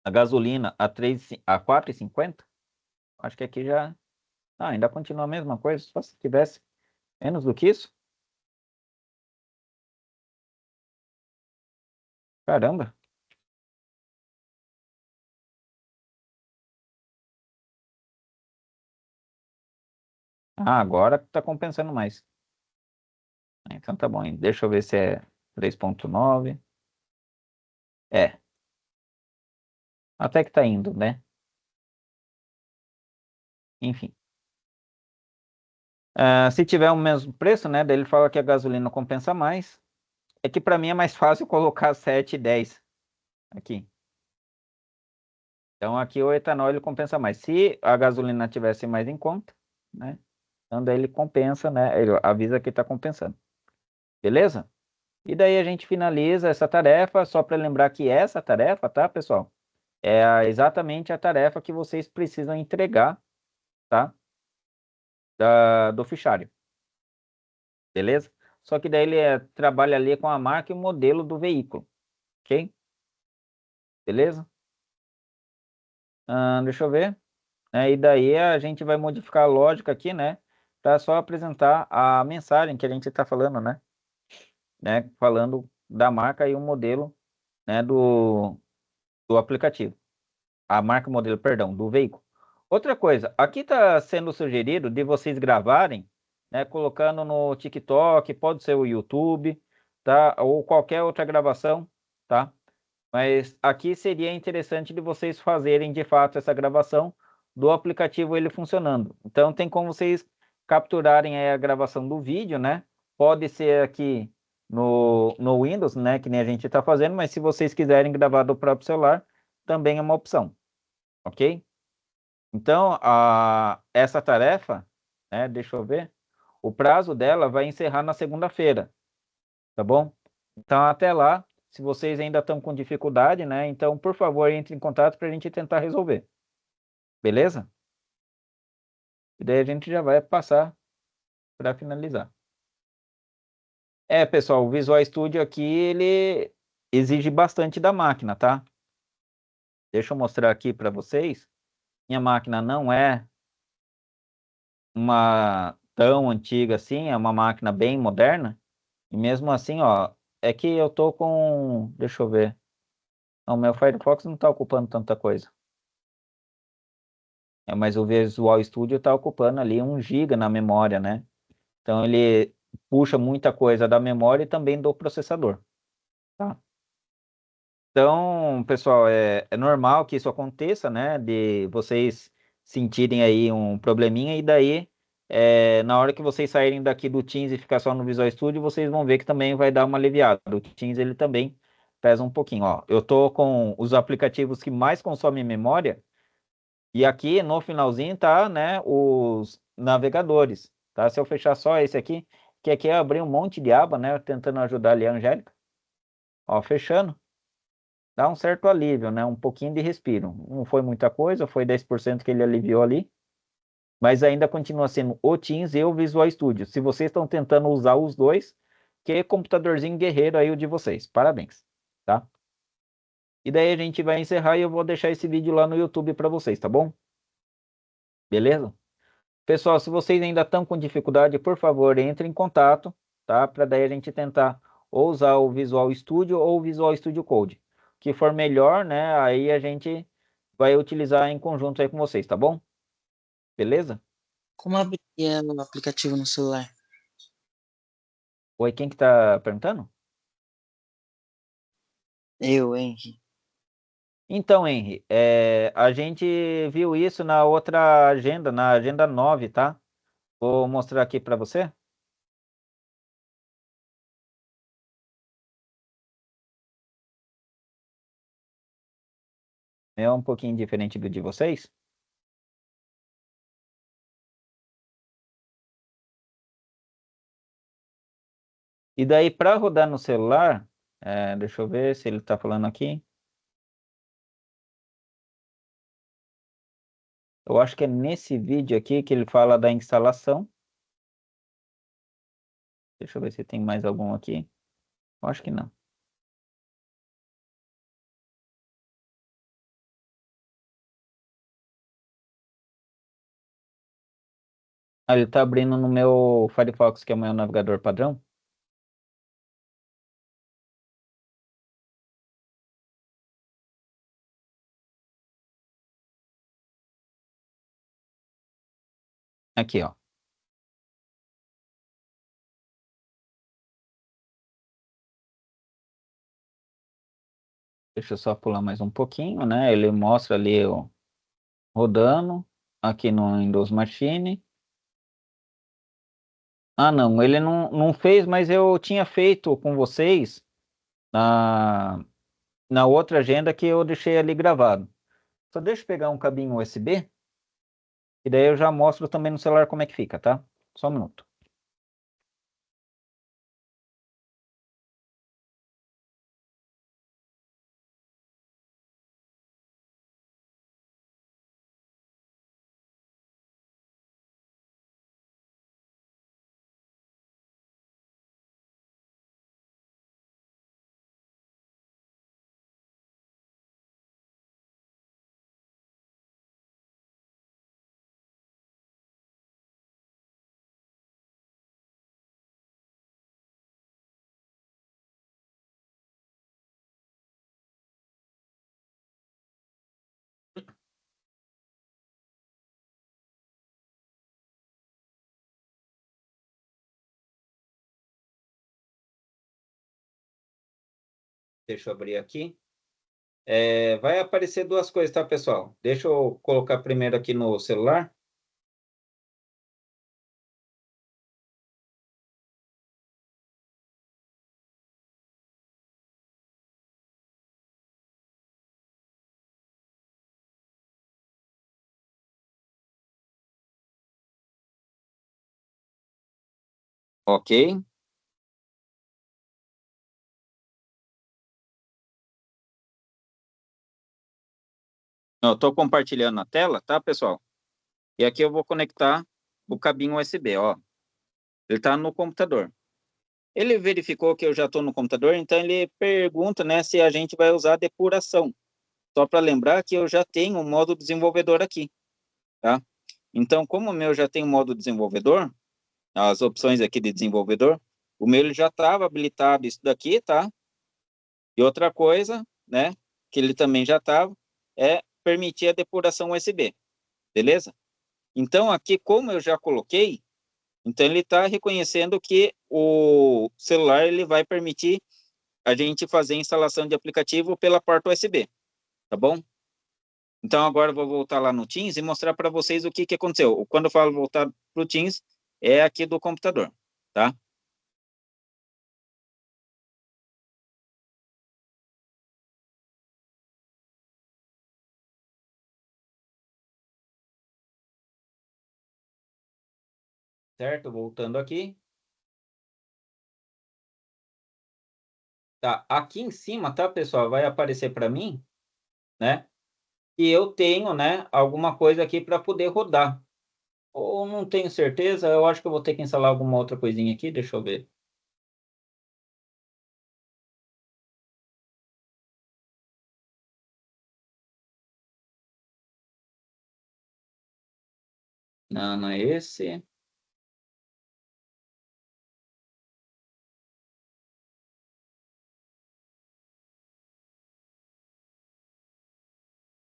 A gasolina a 4,50, acho que aqui já ainda continua a mesma coisa, só se tivesse menos do que isso. Caramba. Agora está compensando mais. Então tá bom, hein? Deixa eu ver se é 3,9. É, até que tá indo, né? Enfim. Se tiver o mesmo preço, né? Daí ele fala que a gasolina compensa mais. É que para mim é mais fácil colocar 7 e 10 aqui. Então aqui o etanol ele compensa mais. Se a gasolina tivesse mais em conta, né? Então daí ele compensa, né? Ele avisa que está compensando. Beleza? E daí a gente finaliza essa tarefa, só para lembrar que essa tarefa, tá, pessoal? é exatamente a tarefa que vocês precisam entregar, tá? Do fichário, beleza? Só que daí ele trabalha ali com a marca e o modelo do veículo, ok? Beleza? Deixa eu ver. E daí a gente vai modificar a lógica aqui, né? Para só apresentar a mensagem que a gente está falando, né? Falando da marca e o modelo, né? Do aplicativo. A marca e o modelo, perdão, do veículo. Outra coisa, aqui está sendo sugerido de vocês gravarem, né? Colocando no TikTok, pode ser o YouTube, tá? Ou qualquer outra gravação, tá? Mas aqui seria interessante de vocês fazerem de fato essa gravação do aplicativo ele funcionando. Então tem como vocês capturarem aí a gravação do vídeo, né? Pode ser aqui no Windows, né? Que nem a gente está fazendo, mas se vocês quiserem gravar do próprio celular, também é uma opção, ok? Então, essa tarefa, né? Deixa eu ver. O prazo dela vai encerrar na segunda-feira, tá bom? Então, até lá, se vocês ainda estão com dificuldade, né? Então, por favor, entre em contato para a gente tentar resolver. Beleza? E daí a gente já vai passar para finalizar. Pessoal, o Visual Studio aqui, ele exige bastante da máquina, tá? Deixa eu mostrar aqui para vocês. Minha máquina não é uma tão antiga assim, é uma máquina bem moderna. E mesmo assim, ó, é que eu tô com... Deixa eu ver. Não, o meu Firefox não está ocupando tanta coisa. Mas o Visual Studio está ocupando ali 1 GB na memória, né? Então ele puxa muita coisa da memória e também do processador, tá? Então, pessoal, é normal que isso aconteça, né? De vocês sentirem aí um probleminha e daí, na hora que vocês saírem daqui do Teams e ficar só no Visual Studio, vocês vão ver que também vai dar uma aliviada. O Teams, ele também pesa um pouquinho, ó. Eu tô com os aplicativos que mais consomem memória. E aqui no finalzinho tá, né, os navegadores, tá? Se eu fechar só esse aqui, que aqui eu abri um monte de aba, né, tentando ajudar ali a Angélica. Ó, fechando, dá um certo alívio, né, um pouquinho de respiro. Não foi muita coisa, foi 10% que ele aliviou ali, mas ainda continua sendo o Teams e o Visual Studio. Se vocês estão tentando usar os dois, que é computadorzinho guerreiro aí o de vocês. Parabéns, tá? E daí a gente vai encerrar e eu vou deixar esse vídeo lá no YouTube para vocês, tá bom? Beleza? Pessoal, se vocês ainda estão com dificuldade, por favor, entre em contato, tá? Para daí a gente tentar ou usar o Visual Studio ou o Visual Studio Code. O que for melhor, né? Aí a gente vai utilizar em conjunto aí com vocês, tá bom? Beleza? Como abrir o aplicativo no celular? Oi, quem que tá perguntando? Eu, Henry. Então, Henry, a gente viu isso na outra agenda, na agenda 9, tá? Vou mostrar aqui para você. É um pouquinho diferente do de vocês. E daí, para rodar no celular, deixa eu ver se ele está falando aqui. Eu acho que é nesse vídeo aqui que ele fala da instalação. Deixa eu ver se tem mais algum aqui. Eu acho que não. Ele está abrindo no meu Firefox, que é o meu navegador padrão. Aqui, ó. Deixa eu só pular mais um pouquinho, né? Ele mostra ali rodando aqui no Windows Machine. Ah, não, ele não fez, mas eu tinha feito com vocês na, na outra agenda que eu deixei ali gravado. Só deixa eu pegar um cabinho USB e daí eu já mostro também no celular como é que fica, tá? Só um minuto. Deixa eu abrir aqui. Vai aparecer duas coisas, tá, pessoal? Deixa eu colocar primeiro aqui no celular. Ok. Eu estou compartilhando a tela, tá, pessoal? E aqui eu vou conectar o cabinho USB, ó. Ele está no computador. Ele verificou que eu já estou no computador, então ele pergunta, né, se a gente vai usar depuração. Só para lembrar que eu já tenho o modo desenvolvedor aqui, tá? Então, como o meu já tem o modo desenvolvedor, as opções aqui de desenvolvedor, o meu ele já estava habilitado isso daqui, tá? E outra coisa, né, que ele também já estava, é permitir a depuração USB, beleza? Então, aqui, como eu já coloquei, então ele está reconhecendo que o celular ele vai permitir a gente fazer a instalação de aplicativo pela porta USB, tá bom? Então, agora eu vou voltar lá no Teams e mostrar para vocês o que, que aconteceu. Quando eu falo voltar para o Teams, é aqui do computador, tá? Certo? Voltando aqui. Tá, aqui em cima, tá, pessoal? Vai aparecer para mim, né? E eu tenho, né, alguma coisa aqui para poder rodar. Ou não tenho certeza, eu acho que eu vou ter que instalar alguma outra coisinha aqui, deixa eu ver. Não, não é esse.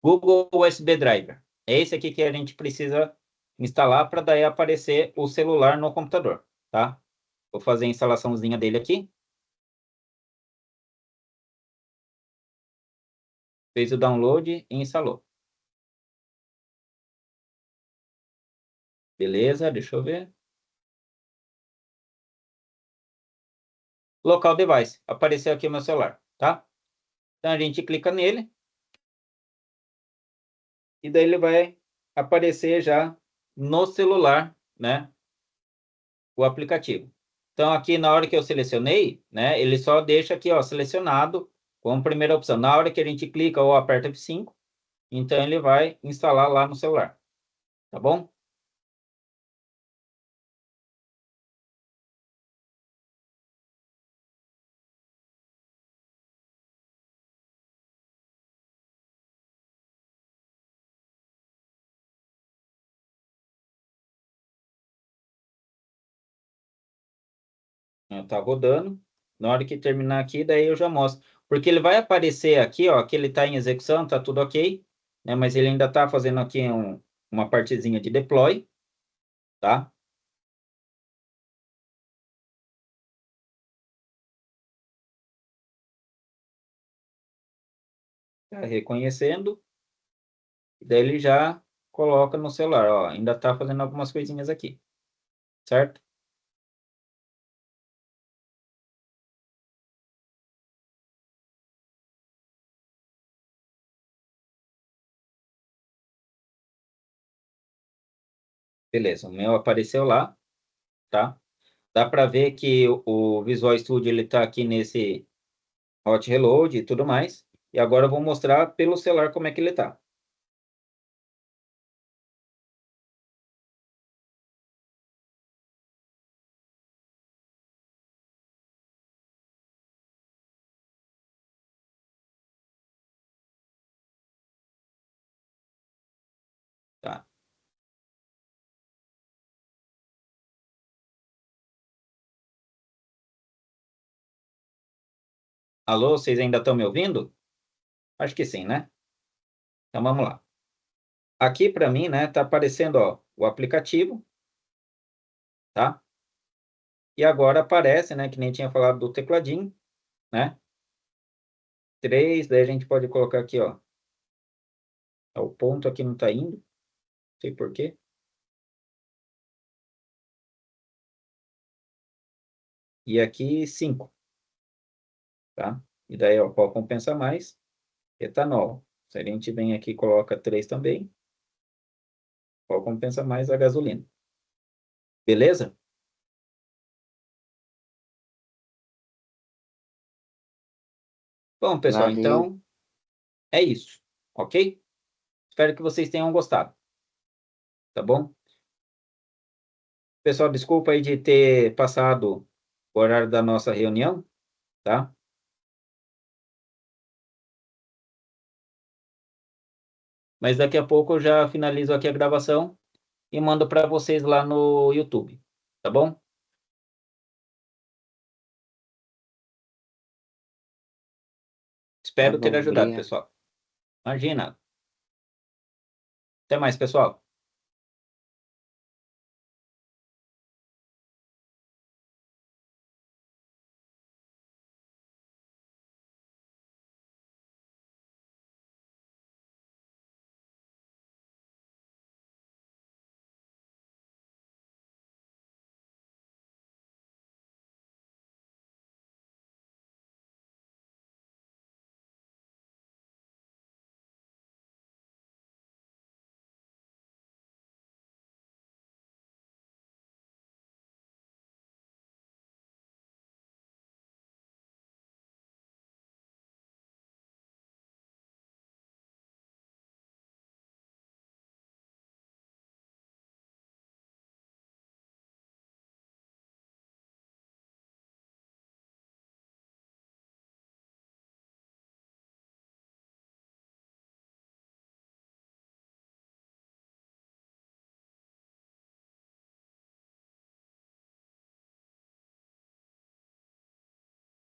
Google USB Driver. É esse aqui que a gente precisa instalar para daí aparecer o celular no computador, tá? Vou fazer a instalaçãozinha dele aqui. Fez o download e instalou. Beleza, deixa eu ver. Local device. Apareceu aqui o meu celular, tá? Então a gente clica nele e daí ele vai aparecer já no celular, né? O aplicativo. Então aqui na hora que eu selecionei, né? Ele só deixa aqui, ó, selecionado como primeira opção. Na hora que a gente clica ou aperta F5, então ele vai instalar lá no celular, tá bom? Tá rodando. Na hora que terminar aqui, daí eu já mostro. Porque ele vai aparecer aqui, ó, que ele está em execução, tá tudo ok, né? Mas ele ainda está fazendo aqui uma partezinha de deploy, tá? Tá reconhecendo, e daí ele já coloca no celular, ó. Ainda está fazendo algumas coisinhas aqui, certo? Beleza, o meu apareceu lá, tá? Dá para ver que o Visual Studio ele está aqui nesse Hot Reload e tudo mais. E agora eu vou mostrar pelo celular como é que ele está. Tá? Alô, vocês ainda estão me ouvindo? Acho que sim, né? Então vamos lá. Aqui para mim, né, tá aparecendo, ó, o aplicativo, tá? E agora aparece, né, que nem tinha falado do tecladinho, né? 3, daí a gente pode colocar aqui, ó. O ponto aqui não está indo. Não sei por quê. E aqui 5. Tá? E daí, ó, qual compensa mais? Etanol. Se a gente vem aqui e coloca 3 também, qual compensa mais? A gasolina. Beleza? Bom, pessoal, Valeu. então é isso, ok? Espero que vocês tenham gostado, tá bom? Pessoal, desculpa aí de ter passado o horário da nossa reunião, tá? Mas daqui a pouco eu já finalizo aqui a gravação e mando para vocês lá no YouTube, tá bom? Tá Espero ter bom, ajudado, obrigado. pessoal. Imagina. Até mais, pessoal.